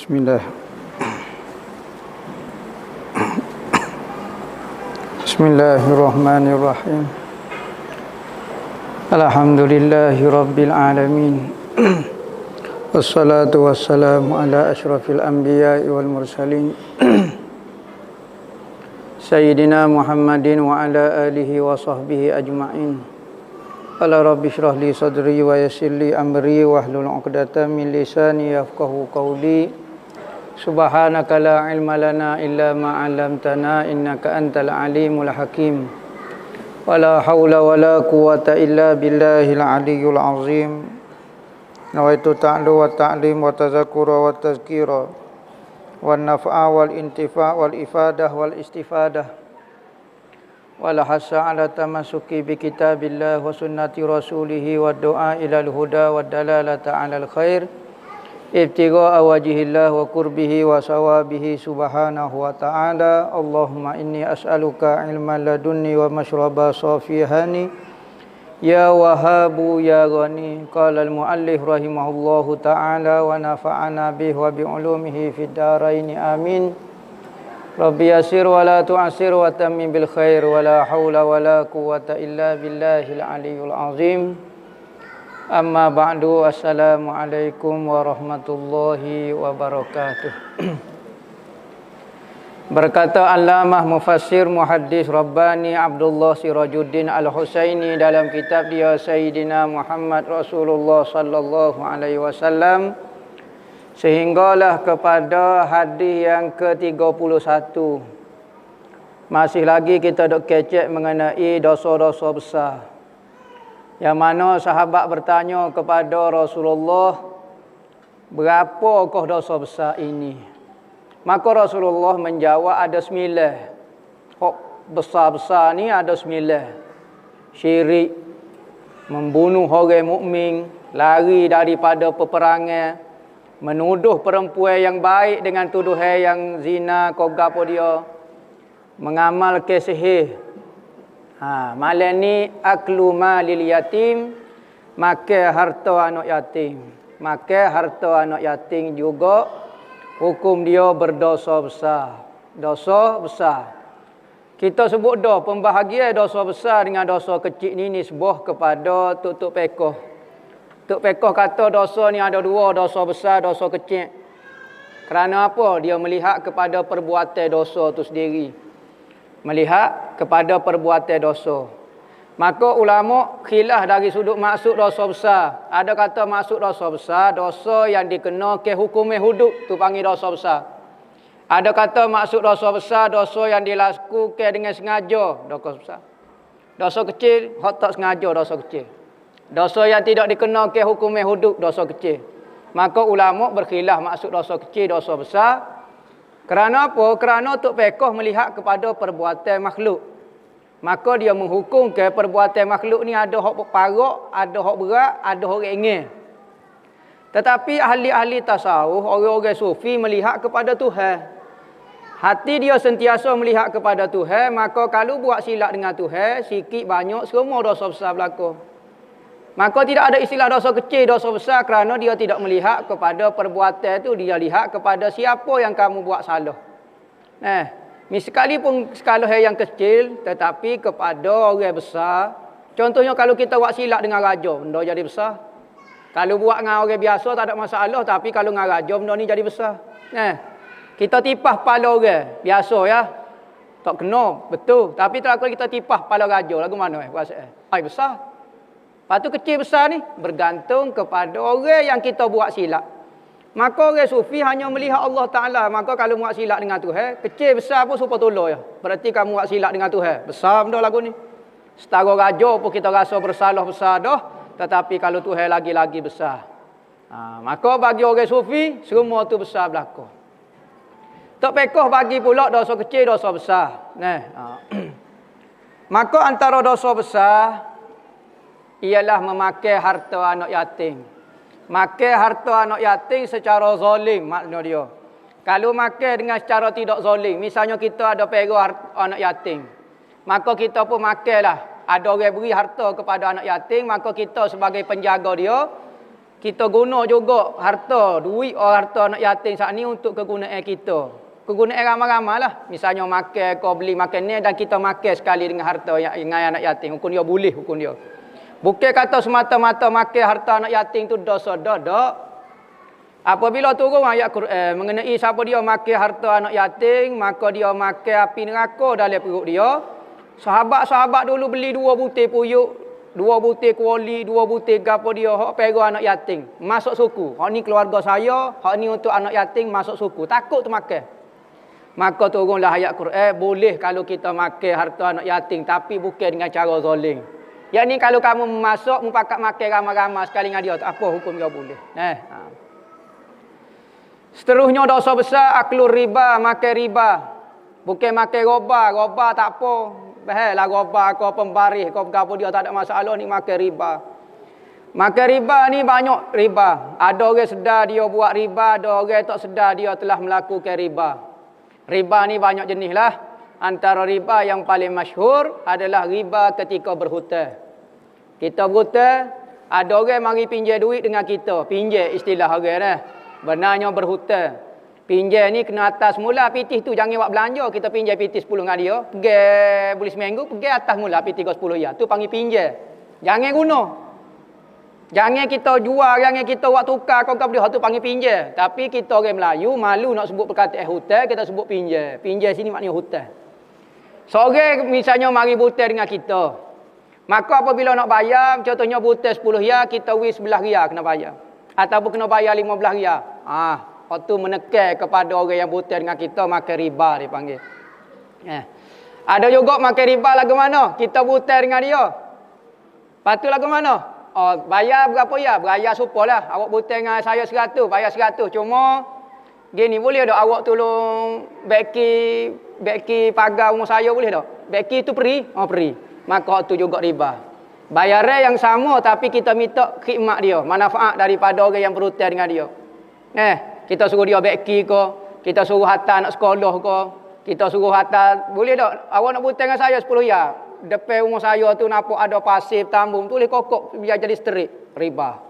Bismillah. Bismillahirrahmanirrahim. Alhamdulillahi rabbil alamin. Wassalatu wassalamu ala asyrafil anbiya'i wal mursalin. Sayyidina Muhammadin wa ala alihi wa sahbihi ajma'in. Ala rabbi syrah li sadri wa yassir li amri wahlul 'uqdatam min lisani yafqahu qawli. Subhanaka la ilma lana illa ma 'allamtana innaka antal alimul hakim. Wala haula wala quwwata illa billahil aliyyil azim. Nawaitu ta'lu wa ta'lim wa tazakkura wa tazkira wan naf'a wal intifa' wal ifadah wal istifadah wal hasa 'ala tamassuki bi kitabillah wa sunnati rasulih wa du'a ilal huda wa dalalata 'alal khair ibtigha'a wajhillah wa qurbihi wa sawabihi subhanahu wa ta'ala. Allahumma inni as'aluka ilman ladunni wa mashraba safihani ya wahabu ya ghani. Qala al-muallif rahimahullahu ta'ala wa nafa'ana bihi wa bi ulumihi fid dharain amin. Rabbi yasir wa la tu'asir wa tammim bil khair wa la haula wa la quwwata illa billahil aliyyil azim. Amma ba'du, assalamualaikum warahmatullahi wabarakatuh. Berkata Allamah Mufassir Muhaddis Rabbani Abdullah Sirajuddin Al-Husaini dalam kitab dia Sayyidina Muhammad Rasulullah sallallahu alaihi wasallam, sehinggalah kepada hadis yang ke-31. Masih lagi kita dok kecek mengenai dosa-dosa besar, yang mana sahabat bertanya kepada Rasulullah, berapakah dosa besar ini? Maka Rasulullah menjawab ada 9. Hak besar-besar ni ada 9. Syirik, membunuh orang mukmin, lari daripada peperangan, menuduh perempuan yang baik dengan tuduhan yang zina, kau gapo dia, mengamalkan sihir. Malam ni aklu malil yatim, makan harta anak yatim. Makan harta anak yatim juga hukum dia berdosa besar. Dosa besar. Kita sebut dah pembahagian dosa besar dengan dosa kecil ni nisbah kepada Tok Pekoh. Tok Pekoh kata dosa ni ada 2, dosa besar, dosa kecil. Kerana apa? Dia melihat kepada perbuatan dosa tu sendiri. Melihat kepada perbuatan dosa. Maka ulama khilaf dari sudut maksud dosa besar. Ada kata maksud dosa besar, dosa yang dikenakan hukum hudud, tu panggil dosa besar. Ada kata maksud dosa besar, dosa yang dilakukan dengan sengaja, dosa besar. Dosa kecil, hak tak sengaja, dosa kecil. Dosa yang tidak dikenakan hukum hudud, dosa kecil. Maka ulama berkhilaf maksud dosa kecil, dosa besar. Kerana apa? Kerana Tok Pekoh melihat kepada perbuatan makhluk. Maka dia menghukumkan perbuatan makhluk ni ada hak parok, ada hak berat, ada hak ringan. Tetapi ahli-ahli tasawuf, orang-orang sufi melihat kepada Tuhan. Hati dia sentiasa melihat kepada Tuhan, maka kalau buat silap dengan Tuhan, sikit banyak semua dosa besar berlaku. Maka tidak ada istilah dosa kecil, dosa besar, kerana dia tidak melihat kepada perbuatan itu, dia lihat kepada siapa yang kamu buat salah. Sekalipun skala yang kecil, tetapi kepada orang besar. Contohnya kalau kita buat silap dengan raja, benda jadi besar. Kalau buat dengan orang biasa tak ada masalah, tapi kalau dengan raja, benda ni jadi besar. Kita tipah kepala orang biasa ya, tak kena, betul. Tapi kalau kita tipah kepala raja, lagu mana perasaan? Besar. Lepas tu kecil besar ni bergantung kepada orang yang kita buat silap. Maka orang sufi hanya melihat Allah Ta'ala. Maka kalau buat silap dengan Tuhan, kecil besar pun supaya tolong ya. Berarti kamu buat silap dengan Tuhan, besar benda lagu ni. Setara raja pun kita rasa bersalah besar dah. Tetapi kalau Tuhan lagi-lagi besar. Maka bagi orang sufi, semua tu besar berlaku. Tok Pekoh bagi pula dosa kecil, dosa besar. Maka antara dosa besar ialah memakai harta anak yatim. Makan harta anak yatim secara zalim makna dia. Kalau makan dengan secara tidak zalim, misalnya kita ada perah anak yatim, maka kita pun makanlah. Ada orang beri harta kepada anak yatim, maka kita sebagai penjaga dia, kita guna juga harta, duit harta anak yatim saat ni untuk kegunaan kita. Kegunaan ramai-ramai lah. Misalnya makan, kau beli makan ni dan kita makan sekali dengan harta dengan anak yatim. Hukum dia boleh, hukum dia. Bukan kata semata-mata makan harta anak yatim tu dosa, tak. Apabila turun ayat Quran mengenai siapa dia makan harta anak yatim, maka dia makan api neraka dalam perut dia. Sahabat-sahabat dulu beli 2 butir puyuk, 2 butir kuali, 2 butir gapo dia hak pera anak yatim. Masuk suku. Hak ni keluarga saya, hak ni untuk anak yatim masuk suku. Takut tu makan. Maka turunlah ayat Quran, boleh kalau kita makan harta anak yatim tapi bukan dengan cara zalim. Yang ni kalau kamu masuk mupakat makan ramai-ramai sekali dengan dia, tak apa hukum dia boleh. Seterusnya dosa besar aklur riba, makan riba. Bukan makan roba, roba tak apa. Bahlah roba kau pembaris kau apa dia tak ada masalah ni makan riba. Makan riba ni banyak riba. Ada orang sedar dia buat riba, ada orang tak sedar dia telah melakukan riba. Riba ni banyak jenis lah. Antara riba yang paling masyhur adalah riba ketika berhutang. Kita berhutang, ada orang mari pinjam duit dengan kita. Pinjam istilah orang dah. Benarnya berhutang. Pinjam ni kena atas mula pitih tu. Jangan buat belanja. Kita pinjam pitih 10 dengan dia. Pergi boleh seminggu. Pergi atas mula pitih ke 10 ya. Tu panggil pinjam. Jangan guna. Jangan kita jual. Jangan kita buat tukar. Kau dia tu panggil pinjam. Tapi kita orang Melayu malu nak sebut perkataan hutang. Kita sebut pinjam. Pinjam sini maknanya hutang. Seorang misalnya mari hutang dengan kita. Maka apabila nak bayar. Contohnya hutang 10 ya. Kita wis 11 ria kena bayar. Ataupun kena bayar 15 ria. Waktu menekan kepada orang yang hutang dengan kita, makan riba dipanggil. Ada juga makan riba lagu mana? Kita hutang dengan dia. Lepas tu lagu mana? Bayar berapa ya? Bayar supalah. Awak hutang dengan saya 100, bayar 100. Cuma gini boleh tak awak tolong beki pagar rumah saya boleh tak? Beki tu free? Free. Maka tu juga riba. Bayaran yang sama tapi kita minta khidmat dia, manfaat daripada orang yang berhutang dengan dia. Kita suruh dia beki ke, kita suruh hantar anak sekolah ke, kita suruh hantar, boleh tak? Awak nak hutang dengan saya 10 ya. Depan rumah saya tu nampak ada pasir, tambung, tulis kokok biar jadi sterik, riba.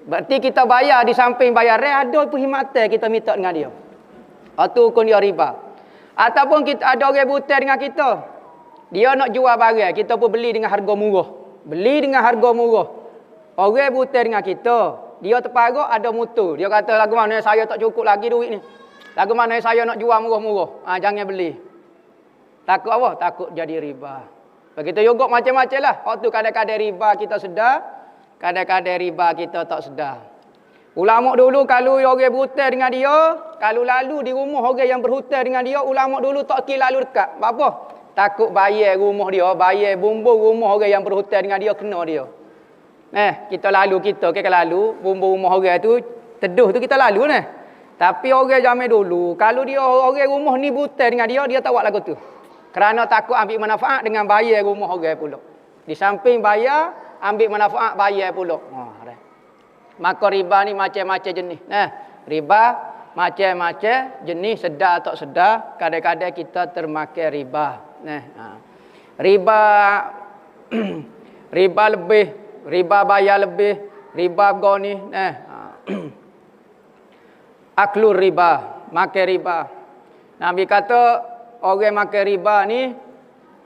Berarti kita bayar di samping bayaran ada perkhidmatan kita minta dengan dia. Itu hukum dia riba. Ataupun kita ada orang hutang dengan kita. Dia nak jual barang, kita pun beli dengan harga murah. Beli dengan harga murah. Orang hutang dengan kita. Dia terparuk ada mutu. Dia kata lagu mana saya tak cukup lagi duit ni. Lagu mana saya nak jual murah-murah. Jangan beli. Takut apa? Takut jadi riba. Begitu juga macam-macam lah. Waktu kadang-kadang riba kita sedar. Kadang-kadang riba kita tak sedar. Ulama dulu kalau orang berhutang dengan dia. Kalau lalu di rumah orang yang berhutang dengan dia. Ulama dulu tak kira lalu dekat. Apa? Takut bayar rumah dia. Bayar bumbung rumah orang yang berhutang dengan dia. Kena dia. Kita lalu kita lalu bumbung rumah orang tu teduh tu kita lalu nah. Tapi orang zaman dulu kalau dia orang rumah ni buta dengan dia tak buat lagu tu. Kerana takut ambil manfaat dengan bayar rumah orang pula. Di samping bayar ambil manfaat bayar pula. Maka riba ni macam-macam jenis. Riba macam-macam jenis, sedar tak sedar, kadang-kadang kita termakan riba. Riba riba lebih, riba bayar lebih, riba goni, aklur riba, makan riba. Nabi kata orang makan riba ni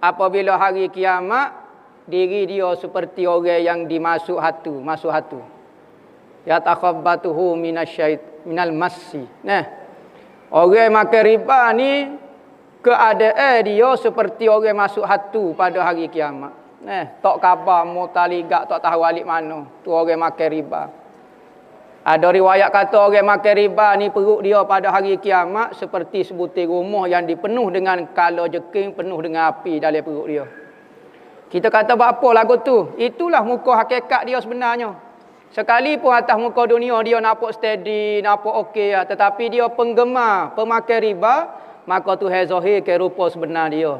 apabila hari kiamat diri dia seperti orang yang dimasuk hatu, masuk hatu. Ya takhabbatuhu minal massi. Orang makan riba ni keadaan dia seperti orang masuk hatu pada hari kiamat. Tak khabar mau taligak tak tahu alik mana. Tu orang makan riba. Ada riwayat kata orang makan riba ni perut dia pada hari kiamat seperti sebutir rumah yang dipenuh dengan kala jeking, penuh dengan api dalam perut dia. Kita kata apa lagu tu? Itulah muka hakikat dia sebenarnya. Sekalipun atas muka dunia dia nampak steady, nampak okey, tetapi dia penggemar, pemakai riba, maka Tuhan zahirkan rupa sebenar dia.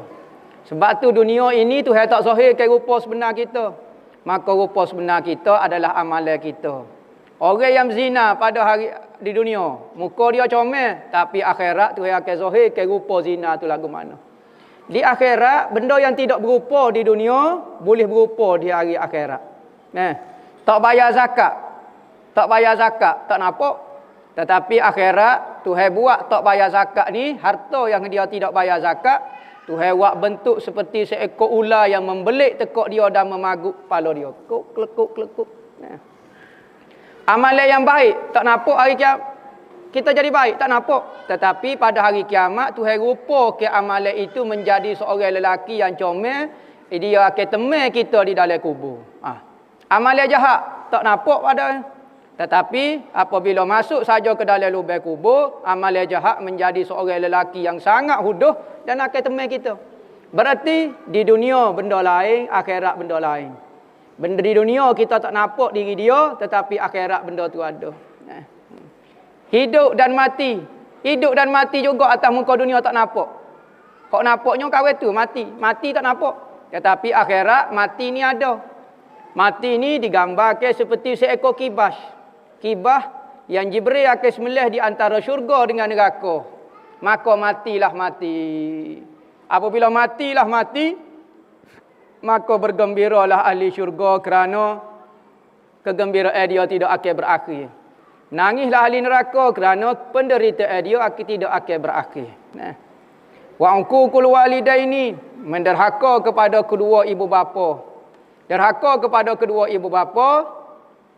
Sebab tu dunia ini Tuhan tak zahirkan rupa sebenar kita. Maka rupa sebenar kita adalah amalan kita. Orang yang zina pada hari di dunia, muka dia comel, tapi akhirat Tuhan akan zahirkan rupa zina tu lagu mana. Di akhirat, benda yang tidak berupa di dunia boleh berupa di hari akhirat. Tak bayar zakat. tak bayar zakat, tak nampak. Tetapi akhirat Tuhan buat tak bayar zakat ni, harta yang dia tidak bayar zakat, Tuhan buat bentuk seperti seekor ular yang membelik tekuk dia dan memaguk kepala dia. Kelekuk. Nah. Amalan yang baik tak nampak hari kiamat. Kita jadi baik tak nampak. Tetapi pada hari kiamat Tuhan rupa ke amalan itu menjadi seorang lelaki yang comel, dia akan temui kita di dalam kubur. Amalan jahat tak nampak pada. Tetapi apabila masuk saja ke dalam lubang kubur, amalan jahat menjadi seorang lelaki yang sangat huduh dan akan temui kita. Berarti di dunia benda lain, akhirat benda lain. Benda di dunia kita tak nampak diri dia, tetapi akhirat benda tu ada. Hidup dan mati. Hidup dan mati juga atas muka dunia tak nampak. Kok nampaknya kawin tu mati. Mati tak nampak. Tetapi akhirat mati ni ada. Mati ni digambarkan seperti seekor kibas. Kibas yang Jibril akan sembelih di antara syurga dengan neraka. Maka matilah mati. Apabila matilah mati, maka bergembiralah ahli syurga kerana kegembiraan dia tidak akan berakhir. Nangislah ahli neraka kerana penderitaan dia tidak akan berakhir. Wa uququl walidaini, menderhaka kepada kedua ibu bapa. Derhaka kepada kedua ibu bapa,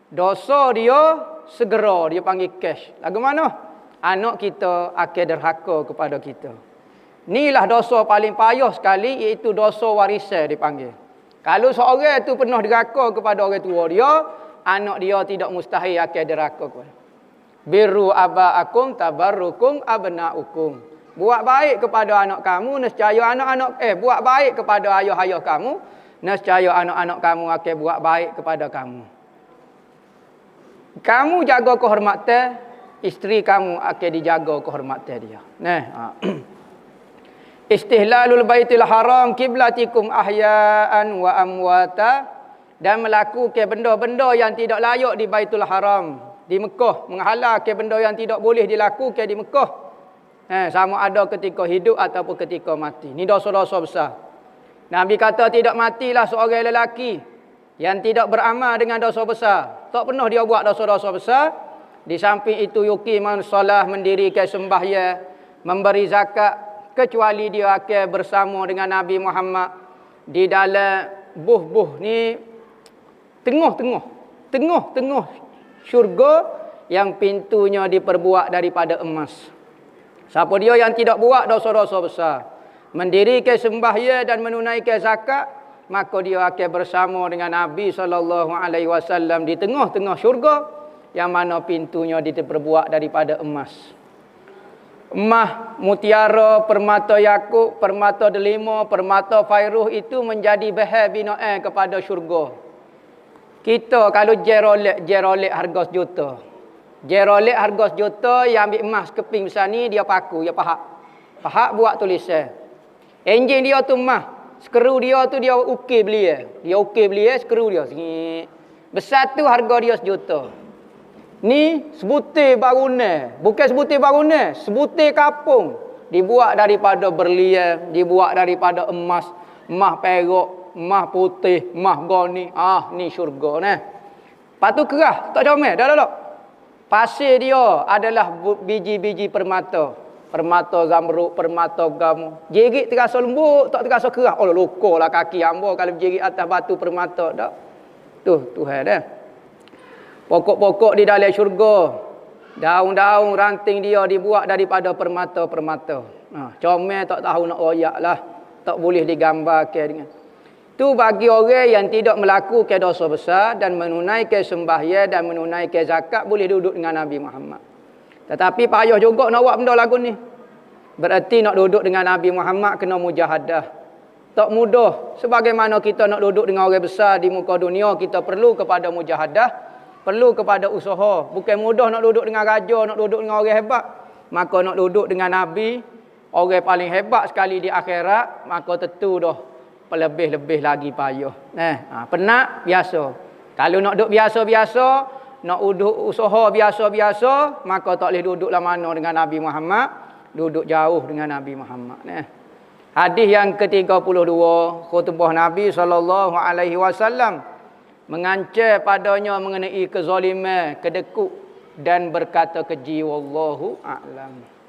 dosa dia segera dia panggil cash. Lagu mana? Anak kita akan derhaka kepada kita. Inilah dosa paling payah sekali, iaitu dosa warisan dipanggil. Kalau seorang itu pernah derhaka kepada orang tua dia, anak dia tidak mustahil akan derhaka kepada. Birru aba'akum tabarrukum abna'ukum. Buat baik kepada anak kamu, nescaya buat baik kepada ayah-ayah kamu, nescaya anak-anak kamu akan buat baik kepada kamu. Kamu jaga kehormatan, isteri kamu akan dijaga kehormatan dia. Istihlalul baitil haram kiblatikum ahya'an wa amwata, dan melakukan benda-benda yang tidak layak di Baitul Haram di Mekah, menghalalkan benda yang tidak boleh dilakukan di Mekah. Sama ada ketika hidup ataupun ketika mati. Ini dosa-dosa besar. Nabi kata tidak matilah seorang lelaki yang tidak beramal dengan dosa besar. Tak pernah dia buat dosa-dosa besar. Di samping itu yuqiman solah, mendirikan sembahyang, memberi zakat, kecuali dia akan bersama dengan Nabi Muhammad di dalam buh-buh ni, tengah-tengah syurga yang pintunya diperbuat daripada emas. Siapa dia yang tidak buat dosa-dosa besar, mendirikan sembahyang dan menunaikan zakat, maka dia akan bersama dengan Nabi SAW di tengah-tengah syurga yang mana pintunya diperbuat daripada emas. Emas, mutiara, permata yakut, permata delima, permata fairuh itu menjadi bahan binaan kepada syurga. Kita kalau Jerolex harga sejuta. Jerolex harga sejuta, yang ambil emas keping besar ni, dia paku, dia pahak. Pahak buat tulisan. Enjin dia tu emas. Skru dia tu dia ukir belia. Dia ukir belia, skru dia. Besar tu harga dia sejuta. Ni sebutir bangunan. Bukan sebutir bangunan, sebutir kapung. Dibuat daripada berlian, dibuat daripada emas. Emas perak, emas putih, emas goni. Ni syurga ni. Lepas tu kerah, tak comel. Dah. Pasir dia adalah biji-biji permata. Permata zamrud, permata gamu. Jerit terasa lembut, tak terasa kerah. Oh, lokolah kaki hamba kalau jerit atas batu permata. Tak. Tuhan dah. Pokok-pokok di dalam syurga, daun-daun ranting dia dibuat daripada permata-permata. Comel tak tahu nak royak lah. Tak boleh digambarkan dengan. Itu bagi orang yang tidak melakukan dosa besar dan menunaikan sembahyang dan menunaikan zakat, boleh duduk dengan Nabi Muhammad. Tetapi payah juga nak buat benda lagu ni. Berarti nak duduk dengan Nabi Muhammad kena mujahadah. Tak mudah. Sebagaimana kita nak duduk dengan orang besar di muka dunia, kita perlu kepada mujahadah. Perlu kepada usaha. Bukan mudah nak duduk dengan raja, nak duduk dengan orang hebat. Maka nak duduk dengan Nabi, orang paling hebat sekali di akhirat, maka tentu dah lebih-lebih lagi payah. Penat, biasa. Kalau nak duduk biasa-biasa, nak duduk usaha biasa-biasa, maka tak boleh duduk lah mana dengan Nabi Muhammad. Duduk jauh dengan Nabi Muhammad. Hadis yang ke-32, khutbah Nabi SAW. mengancam padanya mengenai kezaliman, kedekut dan berkata keji. Wallahu a'lam.